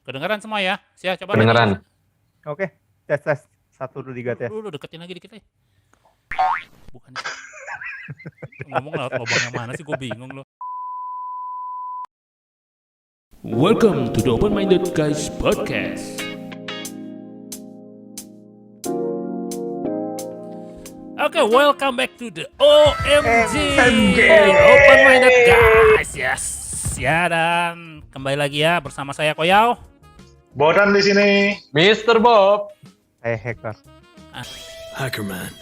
Kedengeran semua ya? Siap, coba Kedengeran. lagi. Oke, tes 1, 2, 3 tes. Lu deketin lagi dikit. Bukan. Ngomong lewat lubang yang mana sih? Gue bingung loh. Welcome to the Open Minded Guys Podcast. Oke, welcome back to the OMG Open Minded Guys. Yes. Ya, dan kembali lagi ya bersama saya Koyao. Bodan di sini. Mr. Bob. Hacker. Hacker man,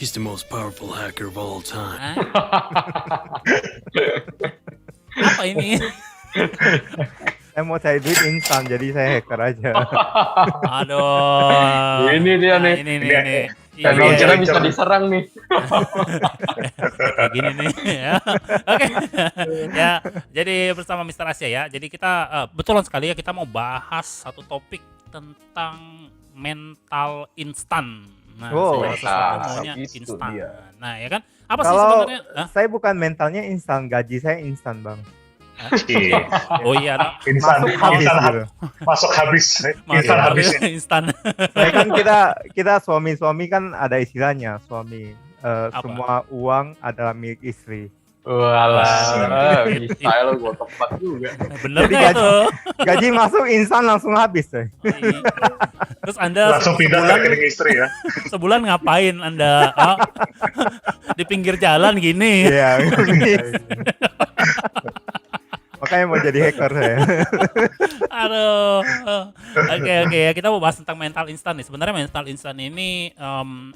he's the most powerful hacker of all time. Apa ini? Saya mau cari duit instan, jadi saya hacker aja. Aduh. Ini dia nih. Ini. Kalau Iya, kira bisa diserang nih. kayak gini nih ya. Oke. Ya, jadi bersama Mr. Asia ya. Jadi kita betulan sekali ya, kita mau bahas satu topik tentang mental instan. Nah, segala sesuatu maunya instan. Nah, ya kan? Apa sih Kalau sebenarnya? saya bukan mentalnya instan, gaji saya instan, Bang. Iya. Oh iya, Instan, Masuk habis gitu. masuk habis. Instan habis. instan. Saya kan kita suami-suami kan ada istilahnya, suami semua uang adalah milik istri. Walah, bisa lo gue tepat juga. Bener Jadi nggak itu? Gaji masuk instan langsung habis, coy. Terus Anda Langsung pindah ke rekening istri ya. sebulan ngapain Anda? Di pinggir jalan gini. Iya. Makanya mau jadi hacker saya. Aduh. Oke ya, kita mau bahas tentang mental instan nih. Sebenarnya mental instan ini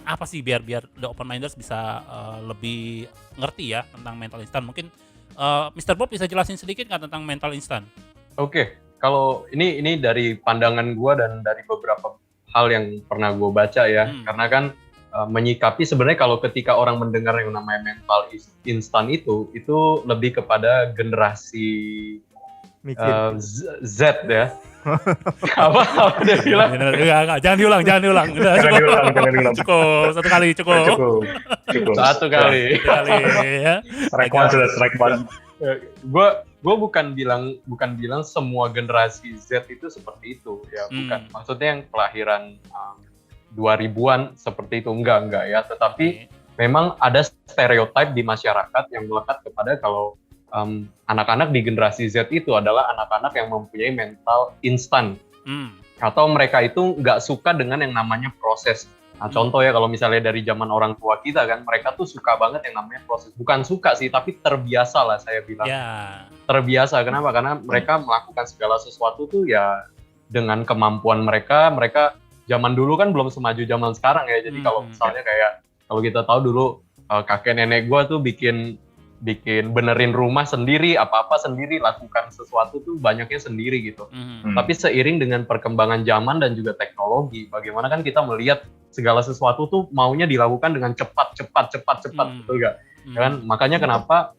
apa sih biar the open minders bisa lebih ngerti ya tentang mental instan. Mungkin Mr. Bob bisa jelasin sedikit nggak tentang mental instan? Oke, kalau ini dari pandangan gue dan dari beberapa hal yang pernah gue baca ya. Karena kan menyikapi sebenarnya kalau ketika orang mendengar yang namanya mental instan itu lebih kepada generasi Z ya. apa dia bilang? Enggak, jangan diulang. Udah, Jangan diulang. cukup. Satu kali cukup. Satu kali ya. Strike one. Gue bukan bilang semua generasi Z itu seperti itu ya, bukan. Maksudnya yang kelahiran 2000-an seperti itu enggak ya, tetapi memang ada stereotip di masyarakat yang melekat kepada kalau anak-anak di generasi Z itu adalah anak-anak yang mempunyai mental instan atau mereka itu nggak suka dengan yang namanya proses. Nah, contoh ya, kalau misalnya dari zaman orang tua kita kan, mereka tuh suka banget yang namanya proses. Bukan suka sih, tapi terbiasa lah saya bilang. Yeah. Terbiasa, kenapa? Karena mereka melakukan segala sesuatu tuh ya dengan kemampuan mereka zaman dulu kan belum semaju zaman sekarang ya. Jadi kalau misalnya kayak, kalau kita tahu dulu kakek nenek gue tuh bikin benerin rumah sendiri, apa-apa sendiri, lakukan sesuatu tuh banyaknya sendiri gitu. Tapi seiring dengan perkembangan zaman dan juga teknologi, bagaimana kan kita melihat segala sesuatu tuh maunya dilakukan dengan cepat gitu gak? Kan? Makanya kenapa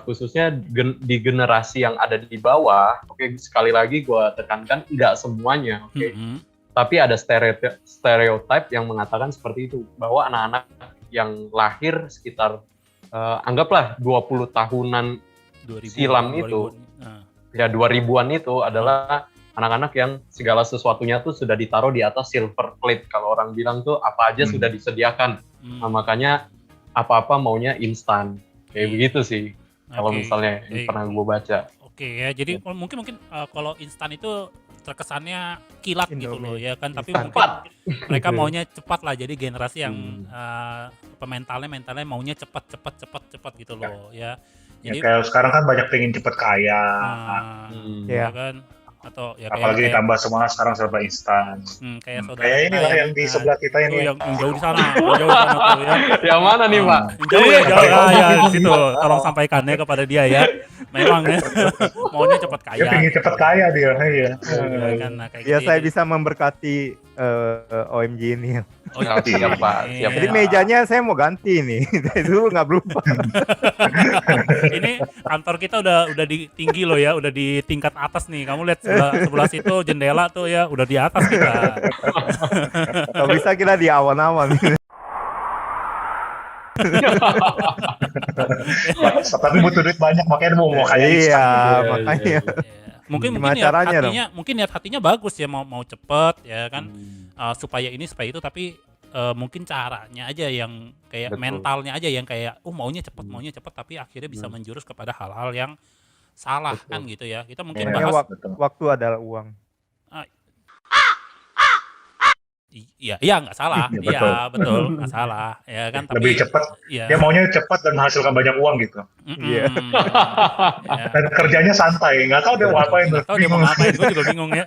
khususnya di generasi yang ada di bawah, oke, sekali lagi gue tekankan nggak semuanya, oke. Tapi ada stereotip yang mengatakan seperti itu, bahwa anak-anak yang lahir sekitar anggaplah 20 tahunan 2000, silam 2000, itu, ya 2000-an itu adalah anak-anak yang segala sesuatunya tuh sudah ditaruh di atas silver plate. Kalau orang bilang tuh apa aja sudah disediakan. Nah, makanya apa-apa maunya instan. Kayak begitu sih. Kalau misalnya pernah gue baca. Oke ya, jadi mungkin kalau instan itu terkesannya kilat gitu loh ya kan, tapi mungkin mereka maunya cepat lah, jadi generasi yang mentalnya maunya cepat gitu loh ya. Jadi kayak sekarang kan banyak pengen cepet kaya, ya kan, atau ya apalagi ditambah semua sekarang serba instan. Kayak ini lah yang di sebelah kita ini. Yang jauh di sana, tuh ya. Yang mana nih, Pak? Jauh ya di situ. Tolong sampaikannya kepada dia ya. Memang ya, maunya cepat kaya. Dia pengen cepat kaya dia, iya. Ya saya bisa memberkati OMG ini. Oh ya, siap Pak. Siap, jadi mejanya saya mau ganti nih. Dari dulu nggak berubah. Ini kantor kita udah di tinggi loh ya, udah di tingkat atas nih. Kamu lihat sebelah situ jendela tuh ya, udah di atas kita. Kalau bisa kita di awan-awan. Tapi butuh duit banyak, makanya mau kaya instan. Makanya. Mungkin Gimana niat caranya dong? hatinya mungkin niat hatinya bagus ya, mau cepet ya kan, supaya ini supaya itu, tapi mungkin caranya aja yang kayak Betul. mentalnya aja yang kayak maunya cepet tapi akhirnya bisa menjurus kepada hal-hal yang salah Betul. kan gitu ya. Kita mungkin Iya, Pokoknya bahas betul. waktu adalah uang. iya nggak salah, Iya, iya betul. betul nggak salah ya kan, Lebih tapi cepat. ya Dia maunya cepat dan menghasilkan banyak uang gitu. Iya. ya. Dan kerjanya santai, nggak tahu dia mau ngapain tuh. Nggak tahu dia mau Bingung. ngapain, gue juga bingung ya.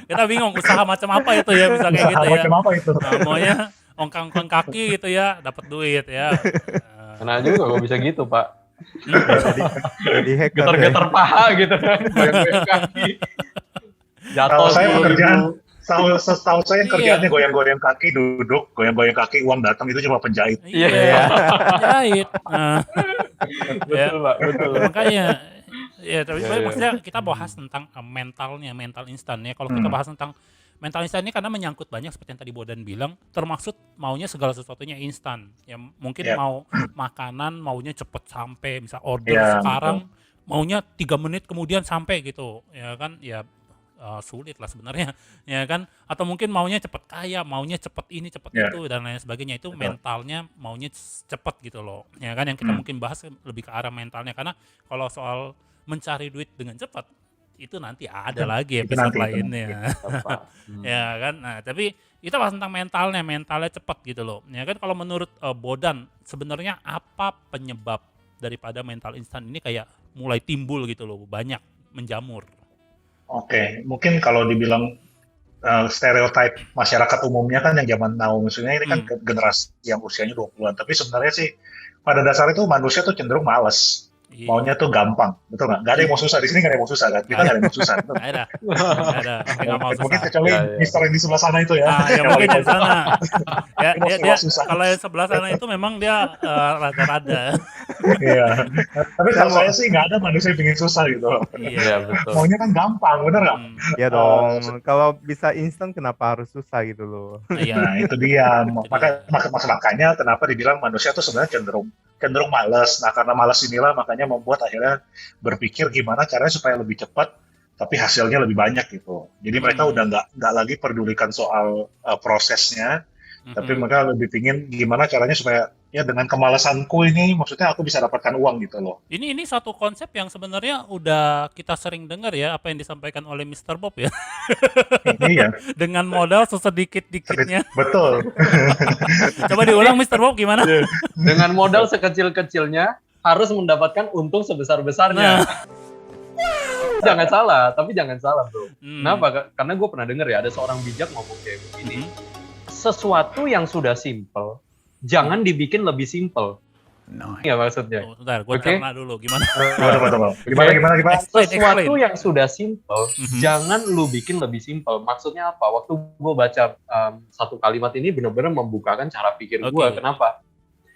Kita bingung usaha macam apa itu ya, bisa kayak gitu Usaha ya. macam apa itu? Maunya ongkang-ongkang kaki gitu ya, dapat duit ya. Kena juga kalau bisa gitu, Pak. Jadi hacker. Getar-getar paha gitu kan, goyang-goyang kaki. Jatuh Kalau saya 10.000. pekerjaan, setahu saya Iya. kerjaannya goyang-goyang kaki, duduk, goyang-goyang kaki, uang datang, itu cuma penjahit. Iya, jahit. Nah, ya, Betul, Pak, betul. makanya ya tapi Iya, iya. maksudnya kita bahas tentang mental instan ya. Kalau kita bahas tentang mental instan ini karena menyangkut banyak seperti yang tadi Bodan bilang, termasuk maunya segala sesuatunya instan. Ya mungkin Iya. mau makanan maunya cepet sampai, bisa order Iya, sekarang maunya 3 menit kemudian sampai gitu. Ya kan? Ya sulit lah sebenarnya ya kan, atau mungkin maunya cepet kaya, maunya cepet ini cepet Iya. itu dan lain sebagainya. Itu Betul. mentalnya maunya cepet gitu loh ya kan, yang kita mungkin bahas lebih ke arah mentalnya, karena kalau soal mencari duit dengan cepat itu nanti ada lagi itu episode nanti, itu lainnya Apa? ya kan. Nah tapi kita bahas tentang mentalnya cepat gitu loh ya kan. Kalau menurut Bodan sebenarnya apa penyebab daripada mental instan ini kayak mulai timbul gitu loh, banyak menjamur? Oke, mungkin kalau dibilang stereotip masyarakat umumnya kan yang zaman now, maksudnya ini kan generasi yang usianya 20-an, tapi sebenarnya sih pada dasarnya tuh manusia tuh cenderung malas. Iya. Maunya tuh gampang, betul nggak? Nggak ada yang mau susah, di sini nggak ada yang mau susah kan? Kita nggak ada yang mau susah. betul. Nggak ada yang nggak mau Mungkin susah. kecuali Ya, ya. Mister yang di sebelah sana itu ya. Ah, ya Yang mungkin paling di sana. Ya, Ini dia susah. kalau yang sebelah sana itu memang dia rada-rada. Iya. Tapi kalau saya sih nggak ada manusia yang pengen susah gitu. Iya. Iya, betul. Maunya kan gampang, bener nggak? Hmm, Ya dong. Kalau bisa instan kenapa harus susah gitu loh? iya. Nah, itu dia. Makanya kenapa dibilang manusia tuh sebenarnya cenderung malas. Nah, karena malas inilah makanya membuat akhirnya berpikir gimana caranya supaya lebih cepat, tapi hasilnya lebih banyak gitu. Jadi mereka udah nggak lagi pedulikan soal prosesnya, tapi mereka lebih pingin gimana caranya supaya ya dengan kemalasanku ini, maksudnya aku bisa dapatkan uang gitu loh. Ini satu konsep yang sebenarnya udah kita sering dengar ya, apa yang disampaikan oleh Mr. Bob ya. Iya, Dengan modal sesedikit-dikitnya. betul. Coba diulang Mr. Bob gimana? Dengan modal sekecil-kecilnya harus mendapatkan untung sebesar-besarnya. Jangan salah, tapi jangan salah bro. Kenapa? Karena gue pernah dengar ya, ada seorang bijak ngomong kayak begini. Sesuatu yang sudah simple, jangan dibikin lebih simple. Ya maksudnya. Bentar, gue Oke. cerna dulu gimana. Gimana? Sesuatu yang sudah simple, jangan lu bikin lebih simple. Maksudnya apa? Waktu gue baca satu kalimat ini benar-benar membukakan cara pikir gue. Oke. Kenapa?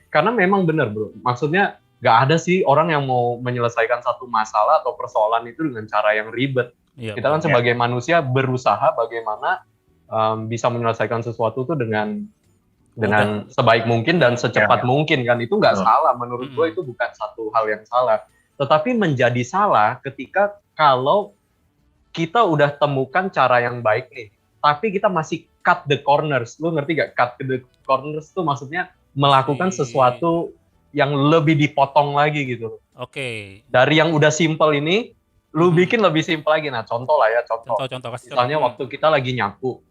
Karena memang benar bro. Maksudnya nggak ada sih orang yang mau menyelesaikan satu masalah atau persoalan itu dengan cara yang ribet. Iya, Kita kan sebagai manusia berusaha bagaimana bisa menyelesaikan sesuatu tuh dengan sebaik mungkin dan secepat mungkin kan. Itu nggak salah menurut gue, itu bukan satu hal yang salah. Tetapi menjadi salah ketika kalau kita udah temukan cara yang baik nih, tapi kita masih cut the corners. Lu ngerti gak? Cut the corners tuh maksudnya melakukan sesuatu yang lebih dipotong lagi gitu. Oke. Dari yang udah simple ini, lu bikin lebih simple lagi. Nah, contoh lah ya, contoh. Contoh kasih Misalnya waktu kita lagi nyapu,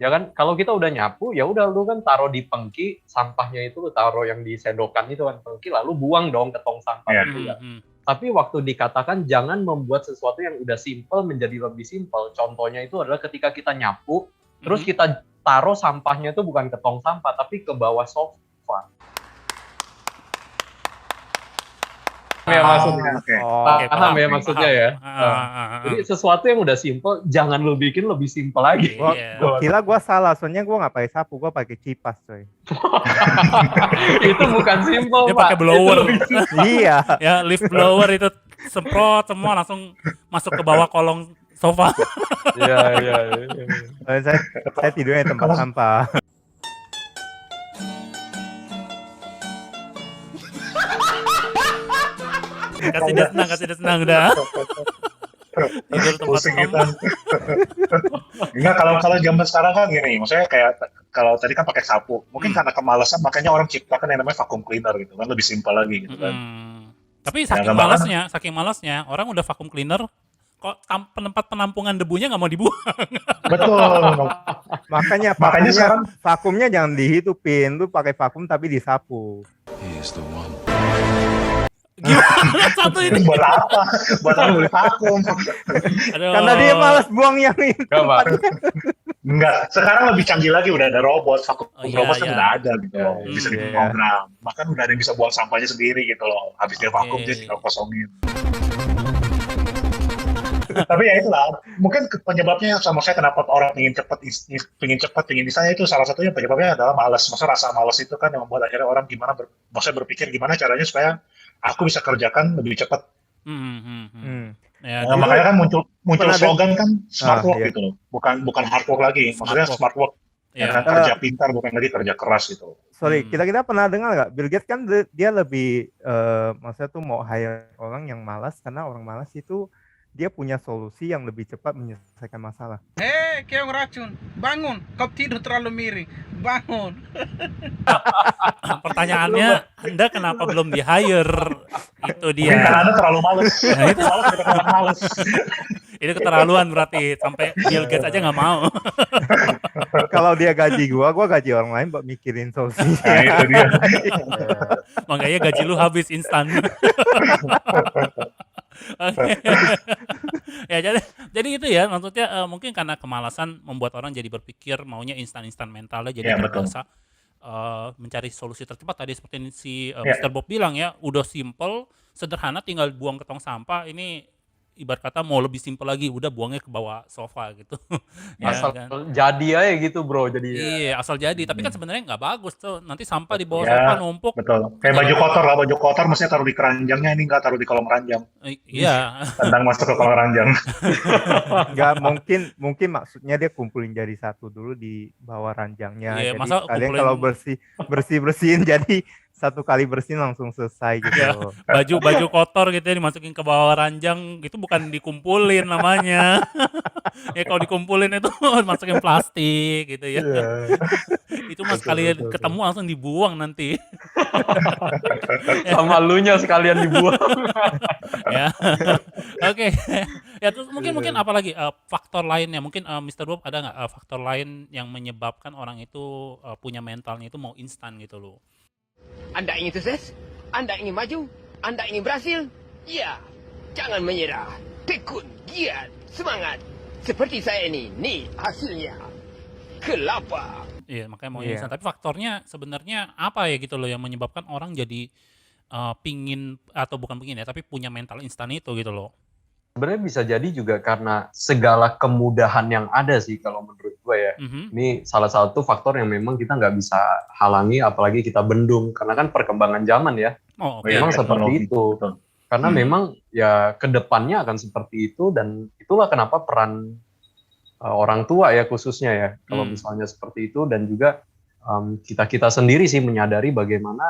ya kan? Kalau kita udah nyapu, ya udah lu kan taruh di pengki, sampahnya itu lu taruh yang di sendokan itu kan pengki, lalu buang dong ke tong sampah itu ya. Tapi waktu dikatakan jangan membuat sesuatu yang udah simple menjadi lebih simple. Contohnya itu adalah ketika kita nyapu, terus kita taruh sampahnya itu bukan ke tong sampah, tapi ke bawah sofa. Ya maksudnya. Paham ya maksudnya ya. Jadi sesuatu yang udah simple, jangan lu bikin lebih simple lagi. Gua kira gua salah, soalnya gua nggak pakai sapu, gua pakai kipas, coy. Itu bukan simple, Dia Pak. pakai blower. Iya. Ya, lift blower itu semprot semua langsung masuk ke bawah kolong sofa. Iya. Saya tidurnya di tempat sampah. Kasih dia senang udah. Tidur tempat Pusing sampah. kita. Enggak, kalau zaman sekarang kan gini, maksudnya kayak kalau tadi kan pakai sapu, mungkin karena kemalasan makanya orang ciptakan yang namanya vacuum cleaner gitu kan, lebih simpel lagi gitu kan. Tapi Ya nggak bahkan saking malasnya, orang udah vacuum cleaner, kok tempat penampungan debunya nggak mau dibuang. betul. Makanya Makanya sekarang vakumnya jangan dihidupin, lu pakai vakum tapi disapu. He's the one. Gimana satu ini? buat apa? Buat apa beli vakum? Aduh. Karena dia malas buang yang itu. Enggak, Pak. Enggak, sekarang lebih canggih lagi, udah ada robot, vakum Oh, iya, robot kan iya. udah ada gitu loh, Iya, bisa iya. diprogram. Bahkan udah ada yang bisa buang sampahnya sendiri gitu loh. Habis dia vakum dia Oke. tinggal kosongin. Tapi ya itulah, mungkin penyebabnya sama saya kenapa orang ingin cepat, ingin misalnya itu salah satunya penyebabnya adalah malas. Maksudnya rasa malas itu kan yang membuat akhirnya orang maksudnya berpikir gimana caranya supaya aku bisa kerjakan lebih cepat. Ya, Nah, makanya kan muncul pernah ada- slogan kan smart work iya. gitu loh, bukan hard work lagi. Maksudnya smart work, ya. ya kan? Kerja pintar bukan lagi kerja keras gitu. Sorry, kita pernah dengar nggak? Bill Gates kan dia lebih, maksudnya tuh mau hire orang yang malas, karena orang malas itu dia punya solusi yang lebih cepat menyelesaikan masalah. Hei, keong racun, bangun. Kau tidur terlalu miring. Bangun. Pertanyaannya, Anda kenapa belum di hire? Itu Mungkin karena dia. Anda terlalu males. Nah, itu. Malas kita terlalu males. Itu keterlaluan berarti sampai Bill Gates aja nggak mau. Kalau dia gaji gua gaji orang lain buat mikirin solusi. Nah, itu dia. Makanya gaji lu habis instan. Oke. Ya jadi itu ya, maksudnya mungkin karena kemalasan membuat orang jadi berpikir maunya instan mentalnya jadi Ya, betul. terbiasa mencari solusi tercepat tadi seperti si Ya. Mr. Bob bilang ya, udah simple, sederhana, tinggal buang ke tong sampah. Ini ibarat kata mau lebih simple lagi, udah buangnya ke bawah sofa gitu. Ya Asal kan? jadi aja gitu, bro. Jadi Iya, asal jadi. Tapi kan sebenarnya nggak bagus tuh. Nanti sampah di bawah Ya, sofa numpuk. betul. Kayak baju kotor lah, baju kotor mestinya taruh di keranjangnya, ini nggak taruh di kolong ranjang. Iya. Tendang masuk ke kolong ranjang. Nggak, mungkin maksudnya dia kumpulin jadi satu dulu di bawah ranjangnya. Iya, Jadi masa kalian kumpulin- kalau bersihin jadi satu kali bersihin langsung selesai gitu. Ya, baju kotor gitu ya dimasukin ke bawah ranjang, itu bukan dikumpulin namanya. Ya kalau dikumpulin itu masukin plastik gitu ya. Iya. Itu mas sekalian ketemu langsung dibuang nanti. sama lunya sekalian dibuang. Ya. Oke. Ya terus mungkin apa lagi faktor lainnya? Mungkin Mr. Bob ada nggak faktor lain yang menyebabkan orang itu punya mentalnya itu mau instan gitu loh. Anda ingin sukses? Anda ingin maju? Anda ingin berhasil? Ya, jangan menyerah. Tekun, giat, semangat. Seperti saya ini, nih hasilnya. Kelapa. Iya, makanya mau Iya. instan. Tapi faktornya sebenarnya apa ya gitu loh yang menyebabkan orang jadi pingin atau bukan pingin ya, tapi punya mental instan itu gitu loh. Sebenarnya bisa jadi juga karena segala kemudahan yang ada sih kalau menurut gue ya. Mhm. Ini salah satu faktor yang memang kita nggak bisa halangi, apalagi kita bendung. Karena kan perkembangan zaman ya, Oh, oke. memang Iya, seperti teknologi. itu. Betul. Karena memang ya kedepannya akan seperti itu, dan itulah kenapa peran orang tua ya khususnya ya, kalau misalnya seperti itu. Dan juga kita sendiri sih menyadari bagaimana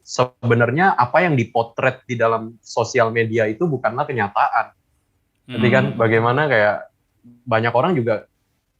sebenarnya apa yang dipotret di dalam sosial media itu bukanlah kenyataan. Jadi kan bagaimana kayak banyak orang juga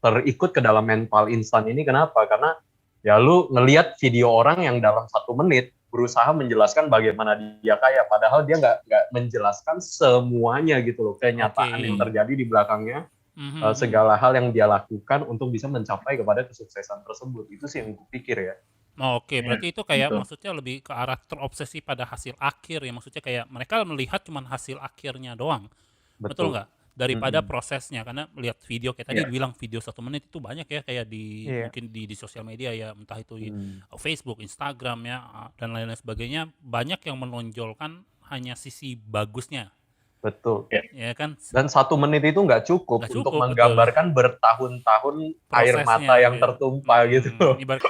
terikut ke dalam mental instan ini. Kenapa? Karena ya lu ngelihat video orang yang dalam 1 menit berusaha menjelaskan bagaimana dia kaya, padahal dia nggak menjelaskan semuanya gitu loh, kenyataan Oke. yang terjadi di belakangnya, Mhm. segala hal yang dia lakukan untuk bisa mencapai kepada kesuksesan tersebut. Itu sih yang gue pikir ya. Oke, Iya, berarti itu kayak betul. maksudnya lebih ke arah terobsesi pada hasil akhir ya, maksudnya kayak mereka melihat cuman hasil akhirnya doang, betul nggak? Daripada prosesnya, karena lihat video kayak tadi Iya. bilang video 1 menit itu banyak ya, kayak di Iya. mungkin di sosial media ya, entah itu di Facebook, Instagram ya, dan lain-lain sebagainya, banyak yang menonjolkan hanya sisi bagusnya, Betul. ya kan? Dan 1 menit itu nggak cukup Nggak untuk cukup, menggambarkan bertahun-tahun air Prosesnya, mata yang iya. tertumpah gitu. Ibarat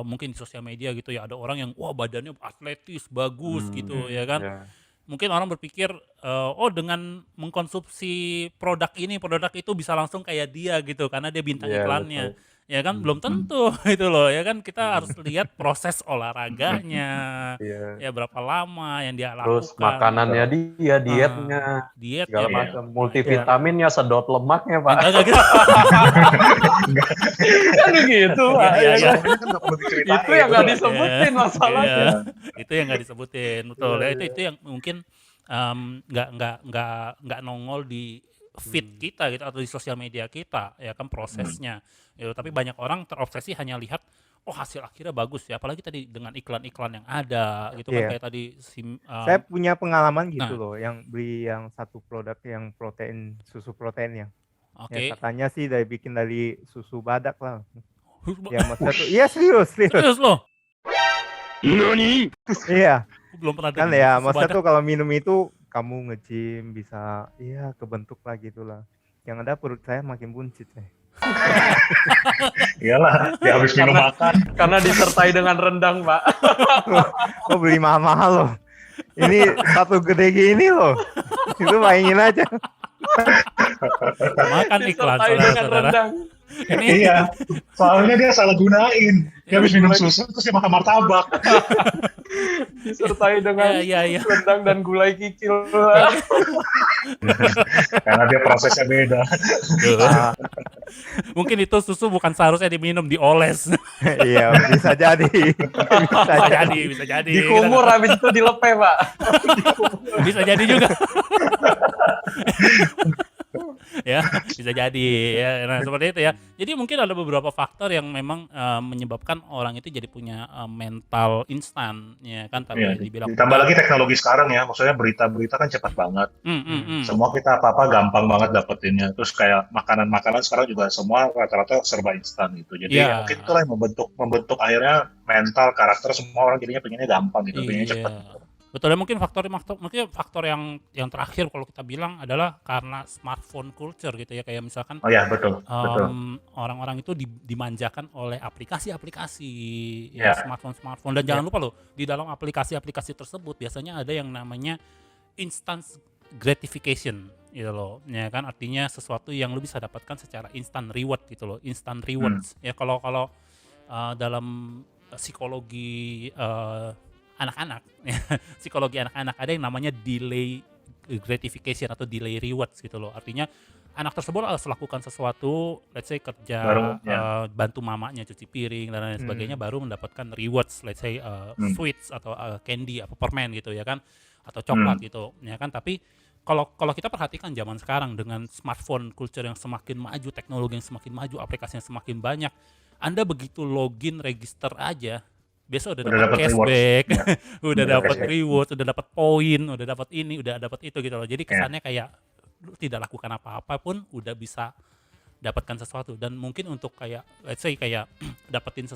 mungkin di sosial media gitu ya, ada orang yang wah badannya atletis bagus gitu ya kan. Ya. Mungkin orang berpikir oh dengan mengkonsumsi produk ini produk itu bisa langsung kayak dia gitu karena dia bintang Iya, iklannya. ya kan belum tentu itu loh, ya kan kita harus lihat proses olahraganya, Iya. ya berapa lama yang dia Terus lakukan. makanannya dia, dietnya, Diet segala ya, macam, multivitaminnya, sedot lemaknya, Pak. enggak gitu. Kan gitu, Pak. Iya, iya. Semuanya kan nggak perlu diceritain. Itu yang nggak disebutin Iya, masalahnya. iya. Itu yang nggak disebutin, betul. Iya, Ya, iya. itu yang mungkin nggak nongol di feed kita gitu atau di sosial media kita, ya kan prosesnya. Ya, tapi banyak orang terobsesi hanya lihat oh hasil akhirnya bagus ya, apalagi tadi dengan iklan-iklan yang ada gitu kan Iya. kayak tadi Saya punya pengalaman gitu Nah. loh, yang beli yang satu produk yang protein, susu protein yang oke. katanya sih bikin dari susu badak lah. Ya maksudnya tuh, iya serius. Serius loh, Iya, belum pernah kan dengar ya susu maksudnya badak. tuh kalau minum itu kamu nge-gym bisa, iya kebentuk lah gitulah. Yang ada perut saya makin buncit. Iyalah, dia habis minum makan. Karena disertai dengan rendang, Pak. Kok beli mahal-mahal loh. Ini satu gede gini loh. Itu mainin aja. Makan iklan Disertai dengan saudara-saudara. rendang. Ini Iya, soalnya dia salah gunain. Dia habis minum susu terus dia makan martabak. Disertai dengan iya. rendang dan gulai kikil. Karena dia prosesnya beda. Ah, mungkin itu susu bukan seharusnya diminum, dioles. iya, bisa jadi. bisa jadi. Dikumur habis itu dilepe, Pak. Bisa jadi juga. Ya, bisa jadi ya. Nah, seperti itu ya. Jadi mungkin ada beberapa faktor yang memang menyebabkan orang itu jadi punya mental instan ya kan tadi Iya, dibilang. ditambah lagi teknologi sekarang ya, maksudnya berita-berita kan cepat banget. Semua kita apa-apa gampang banget dapetinnya. Terus kayak makanan-makanan sekarang juga semua rata-rata serba instan gitu. Jadi Iya. mungkin itulah yang membentuk akhirnya mental, karakter semua orang jadinya pengennya gampang gitu, pengennya cepat. Betul ya, mungkin faktor yang terakhir kalau kita bilang adalah karena smartphone culture gitu ya, kayak misalkan Oh ya, betul, betul. orang-orang itu dimanjakan oleh aplikasi-aplikasi Ya. smartphone dan jangan lupa loh, di dalam aplikasi-aplikasi tersebut biasanya ada yang namanya instant gratification gitu loh, ya kan, artinya sesuatu yang lu bisa dapatkan secara instant reward gitu loh, instant rewards. Ya kalau dalam psikologi anak-anak psikologi anak-anak ada yang namanya delay gratification atau delay rewards gitu loh, artinya anak tersebut harus lakukan sesuatu, let's say kerja, Baru, ya. bantu mamanya cuci piring dan lain sebagainya, baru mendapatkan rewards, let's say sweets atau candy atau permen gitu ya kan, atau coklat gitu ya kan. Tapi kalau kita perhatikan zaman sekarang dengan smartphone culture yang semakin maju, teknologi yang semakin maju, aplikasi yang semakin banyak, Anda begitu login register aja besok udah dapat cashback, udah dapat reward, udah dapat poin, udah dapat ini, udah dapat itu gitu loh. Jadi kesannya kayak lu tidak lakukan apa-apa pun udah bisa dapatkan sesuatu, dan mungkin untuk kayak let's say kayak dapetin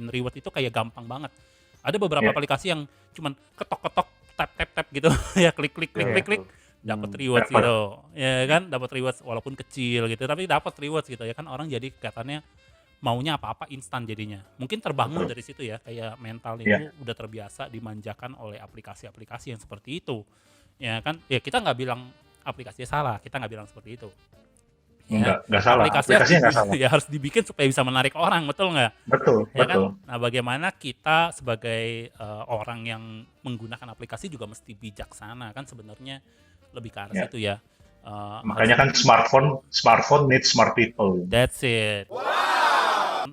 reward itu kayak gampang banget. Ada beberapa aplikasi yang cuman ketok-ketok, tap gitu ya, klik dapat rewards gitu. Ya kan, dapat rewards walaupun kecil gitu, tapi dapat rewards gitu ya kan, orang jadi katanya maunya apa-apa instan jadinya. Mungkin terbangun dari situ ya, kayak mental itu udah terbiasa dimanjakan oleh aplikasi-aplikasi yang seperti itu. Ya kan? Ya kita nggak bilang aplikasinya salah, kita nggak bilang seperti itu. Ya, nggak salah. Aplikasinya nggak salah. Ya harus dibikin supaya bisa menarik orang, betul nggak? Betul, ya betul. Kan? Nah, bagaimana kita sebagai orang yang menggunakan aplikasi juga mesti bijaksana kan, sebenarnya lebih ke arah situ ya. Makanya kan smartphone needs smart people. That's it.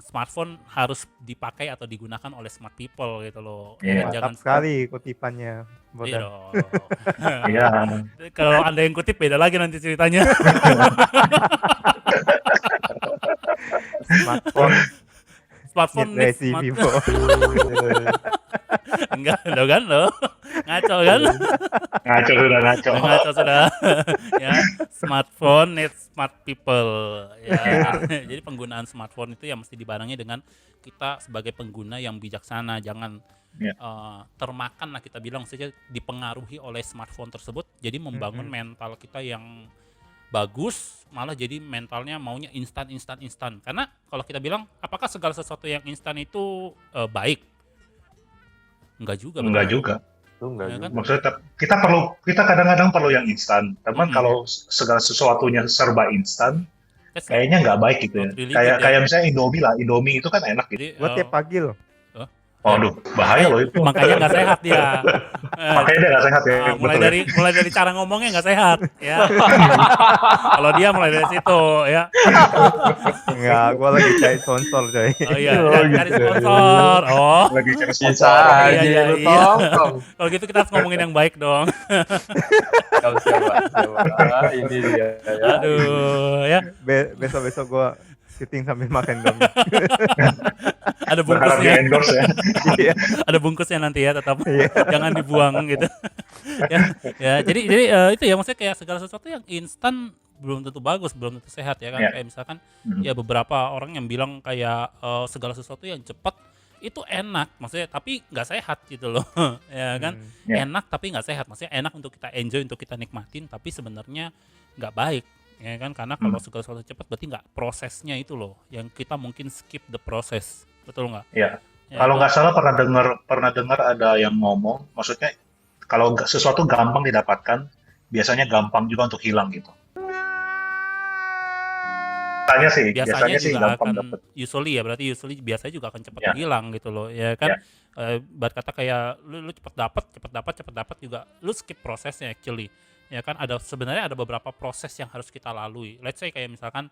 Smartphone harus dipakai atau digunakan oleh smart people gitu loh. Mantap sekali kutipannya. Iya. Kalau Anda yang kutip beda lagi nanti ceritanya. Smartphone crazy people. Enggak, lo kan lo. Ngaco kan? Ngaco sudah. Ya, smartphone needs smart people. Ya. Jadi penggunaan smartphone itu ya mesti dibarengi dengan kita sebagai pengguna yang bijaksana, jangan termakan lah kita bilang saja, dipengaruhi oleh smartphone tersebut. Jadi membangun mental kita yang bagus, malah jadi mentalnya maunya instan. Karena kalau kita bilang apakah segala sesuatu yang instan itu baik? Enggak juga. Ya kan? Maksudnya kita kadang-kadang perlu yang instan. Teman kalau segala sesuatunya serba instan, That's kayaknya nggak baik gitu ya. not really Kayak good ya. kayak misalnya Indomie lah, Indomie itu kan enak gitu. Jadi Gua tiap pagi loh. Waduh, bahaya loh itu. makanya nggak sehat dia. Makanya dia nggak sehat ya, mulai betul ya. mulai dari cara ngomongnya nggak sehat ya. Kalau dia mulai dari situ ya. Enggak, gua lagi cari sponsor coy. Oh iya, Oh, cari gitu. sponsor. Oh, Lagi cari Bisa sponsor. Iya, aja iya, lu iya. tongkong. kalau gitu kita harus ngomongin yang baik dong. Siapa? Ini dia ya. Aduh ya, Besok-besok gua syuting sambil makan Indomie. ada Berharap di bungkusnya. endorse ya. Iya. Ada bungkusnya nanti ya, tetap Iya. jangan dibuang gitu. Jadi itu ya, maksudnya kayak segala sesuatu yang instan belum tentu bagus, belum tentu sehat ya kan. Iya. Kayak misalkan Hmm. ya beberapa orang yang bilang kayak segala sesuatu yang cepat itu enak, maksudnya tapi nggak sehat gitu loh. Ya kan, Iya. enak tapi nggak sehat, maksudnya enak untuk kita enjoy, untuk kita nikmatin, tapi sebenarnya nggak baik ya kan, karena kalau segala sesuatu cepat berarti nggak prosesnya itu loh yang kita mungkin skip the process, betul nggak? Iya. Ya Kalau kan? nggak salah pernah dengar ada yang ngomong, maksudnya kalau sesuatu gampang didapatkan, biasanya gampang juga untuk hilang gitu. Biasanya sih juga gampang akan dapet. usually ya, berarti biasanya juga akan cepat Ya. hilang gitu loh ya kan. Buat kata kayak lu cepat dapat juga lu skip prosesnya actually ya kan. Sebenarnya ada beberapa proses yang harus kita lalui. Let's say kayak misalkan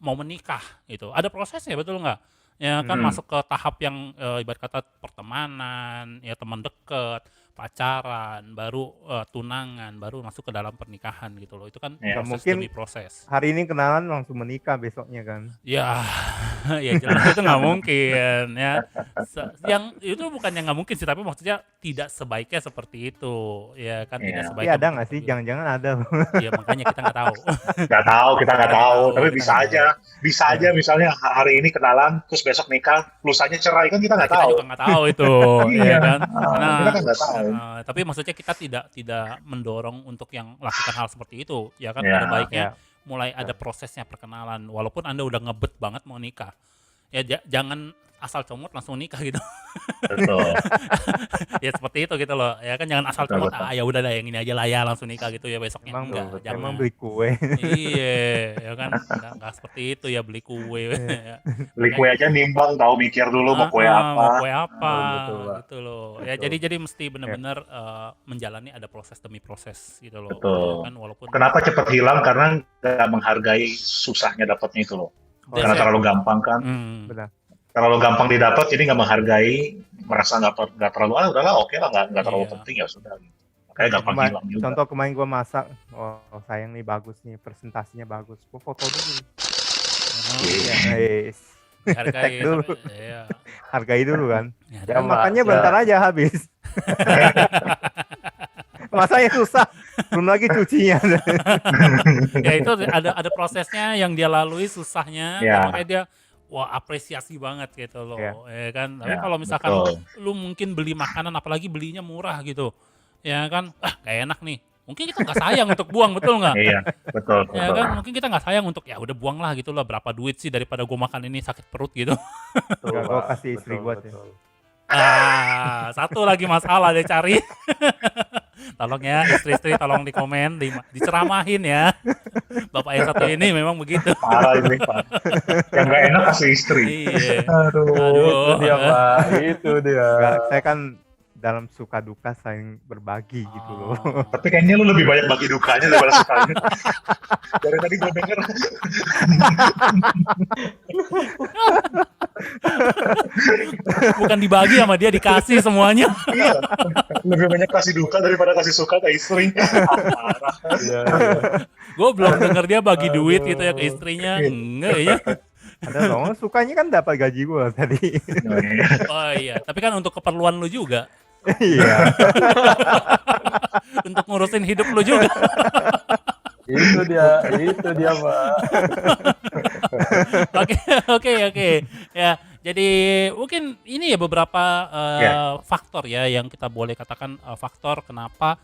mau menikah gitu, ada prosesnya, betul nggak ya kan. Masuk ke tahap yang ibarat kata pertemanan ya, teman dekat, pacaran, baru tunangan, baru masuk ke dalam pernikahan gitu loh. Itu kan Ya. proses Mungkin demi proses. hari ini kenalan langsung menikah besoknya kan. Ya, ya jelas itu nggak mungkin ya. Yang itu bukan yang nggak mungkin sih, tapi maksudnya tidak sebaiknya seperti itu, ya kan, tidak Iya. Tapi sebaiknya. ada nggak sih? Jangan-jangan ada. Ya makanya kita nggak tahu. Nggak tahu, kita nggak tahu. Tapi kita bisa nggak aja, bisa aja misalnya hari ini kenalan, terus besok nikah, lusanya cerai kan kita nggak Kita tahu. juga nggak tahu itu, Iya. ya kan. Kita kan nggak tahu. Tapi maksudnya kita tidak mendorong untuk yang lakukan hal seperti itu, ya kan. Ya. Ada baiknya Ya. mulai ada prosesnya perkenalan, walaupun Anda udah ngebet banget mau nikah. Ya jangan asal comot langsung nikah gitu. Betul. Ya seperti itu gitu loh. Ya kan, jangan asal Betul, comot, betul. ya udah dah yang ini aja lah ya, langsung nikah gitu ya besoknya. Emang Enggak, jangan. emang beli kue. Iya, ya kan, enggak seperti itu ya, beli kue. Ya. Beli kue aja nimbang, tahu mikir dulu mau kue apa. Mau kue apa, Betul, Pak. gitu loh. Ya Betul. jadi mesti benar-benar menjalani ada proses demi proses gitu loh. Betul. Ya kan, walaupun Kenapa cepat hilang? Karena nggak menghargai susahnya dapatnya itu loh. Karena terlalu gampang kan. Benar. Terlalu gampang didapat, jadi nggak menghargai, merasa nggak terlalu, udahlah oke lah, nggak terlalu Iya. penting ya sudah. Makanya gampang hilang juga. Contoh kemarin gue masak, oh sayang nih bagus nih, presentasinya bagus. Gue foto dulu. Iya, Guys, hargai tag dulu. Iya. Hargai dulu kan. Ya, Ya, Kan makannya Mbak. bentar aja habis. Masanya susah, belum lagi cucinya. Ya itu ada prosesnya yang dia lalui, susahnya, Ya. makanya dia wah apresiasi banget gitu loh, Ya. ya kan. Tapi Ya, kalau misalkan betul. lu mungkin beli makanan, apalagi belinya murah gitu, ya kan, gak enak nih, mungkin kita nggak sayang untuk buang, betul nggak? Iya, betul, Ya betul. kan, mungkin kita nggak sayang untuk ya udah buang lah gitu lah, berapa duit sih daripada gua makan ini sakit perut gitu. Betul, Nggak, gua Pak. kasih istri Betul, gua sih. betul. Satu lagi masalah dia cari. Tolong ya istri-istri, tolong di komen, diceramahin ya. Bapak yang satu ini memang begitu. Parah ini, Pak. Yang nggak enak kasih istri. Iya. Aduh. Itu dia, Pak. Itu dia. Nggak, saya kan dalam suka duka saling berbagi gitu loh. Tapi kayaknya lu lebih banyak bagi dukanya daripada sukanya. Dari tadi gue denger. Bukan dibagi sama dia, dikasih semuanya. Iya. Lebih banyak kasih duka daripada kasih suka ke istri. Parah. Iya, iya. Gue belum denger dia bagi duit gitu ya ke istrinya. Enggak ya. Ada dong, sukanya kan dapat gaji gua tadi. Oh iya, tapi kan untuk keperluan lu juga. Iya. Untuk ngurusin hidup lu juga. Itu dia, Pak. Oke. Ya, jadi mungkin ini ya beberapa faktor ya yang kita boleh katakan faktor kenapa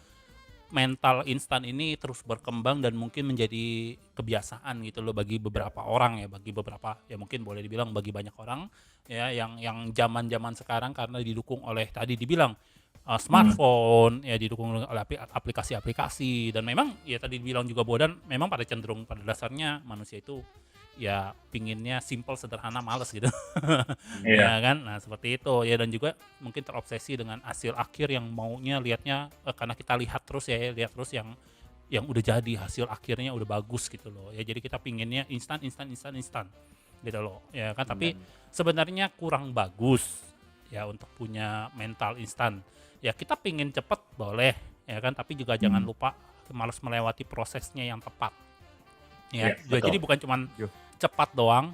mental instan ini terus berkembang dan mungkin menjadi kebiasaan gitu loh bagi beberapa orang ya, bagi beberapa ya mungkin boleh dibilang bagi banyak orang ya yang zaman-zaman sekarang, karena didukung oleh tadi dibilang smartphone, ya didukung oleh aplikasi-aplikasi, dan memang ya tadi bilang juga Bodan, memang pada cenderung pada dasarnya manusia itu ya pinginnya simple, sederhana, males gitu. Iya. Ya kan, nah seperti itu ya, dan juga mungkin terobsesi dengan hasil akhir yang maunya lihatnya, karena kita lihat terus lihat terus yang udah jadi hasil akhirnya udah bagus gitu loh ya, jadi kita pinginnya instan gitu loh ya kan, tapi sebenarnya kurang bagus ya untuk punya mental instan ya. Kita pingin cepet boleh ya kan, tapi juga jangan lupa malas melewati prosesnya yang tepat ya. Iya, Jadi bukan cuman cepat doang,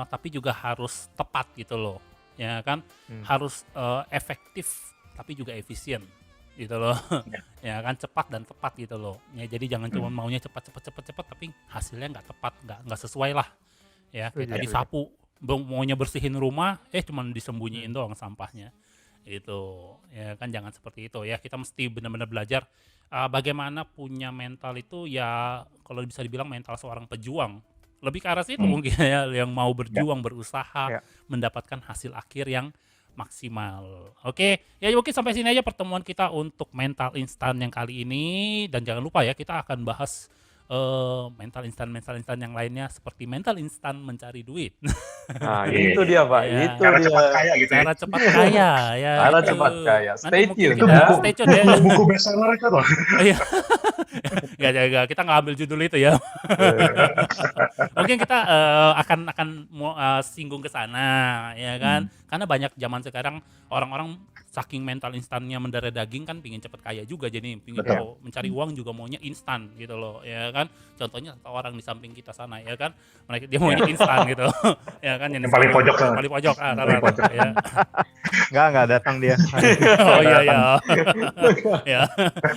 tapi juga harus tepat gitu loh ya kan, harus efektif tapi juga efisien gitu loh. Ya kan, cepat dan tepat gitu loh ya. Jadi jangan cuma maunya cepat tapi hasilnya nggak tepat, nggak sesuai lah ya. Kayak tadi sapu maunya bersihin rumah, cuman disembunyiin doang sampahnya gitu ya kan. Jangan seperti itu ya. Kita mesti benar-benar belajar bagaimana punya mental itu ya, kalau bisa dibilang mental seorang pejuang, lebih ke arah situ mungkin ya, yang mau berjuang, berusaha mendapatkan hasil akhir yang maksimal. Oke, ya mungkin sampai sini aja pertemuan kita untuk mental instan yang kali ini, dan jangan lupa ya, kita akan bahas mental instan yang lainnya, seperti mental instan mencari duit. Nah, itu dia Pak, Ya. itu Cara dia. cepat kaya gitu ya. Cara cepat kaya ya. Cara itu. cepat kaya. Nanti Stay mungkin tune kita ya. stay tune ya. Buku bestseller itu loh. Iya. Nggak, kita nggak ambil judul itu ya. Mungkin kita akan singgung ke sana ya kan, karena banyak zaman sekarang orang-orang saking mental instannya mendarah daging kan, pingin cepet kaya juga, jadi pingin mencari uang juga maunya instan gitu loh ya kan. Contohnya satu orang di samping kita sana ya kan, mereka dia maunya instan gitu ya kan, Yang paling pojok sana. paling pojok Paling pojok. ya. Nggak datang dia. Oh iya ya.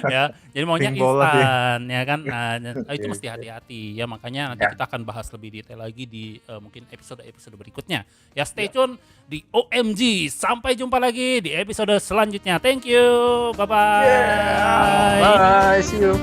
Ya. Jadi maunya Pink bola dia. instan ya kan. Nah, itu mesti hati-hati ya, makanya nanti kita akan bahas lebih detail lagi di mungkin episode berikutnya. Ya, stay tune di OMG. Sampai jumpa lagi di episode selanjutnya. Thank you. Bye-bye. Bye, see you.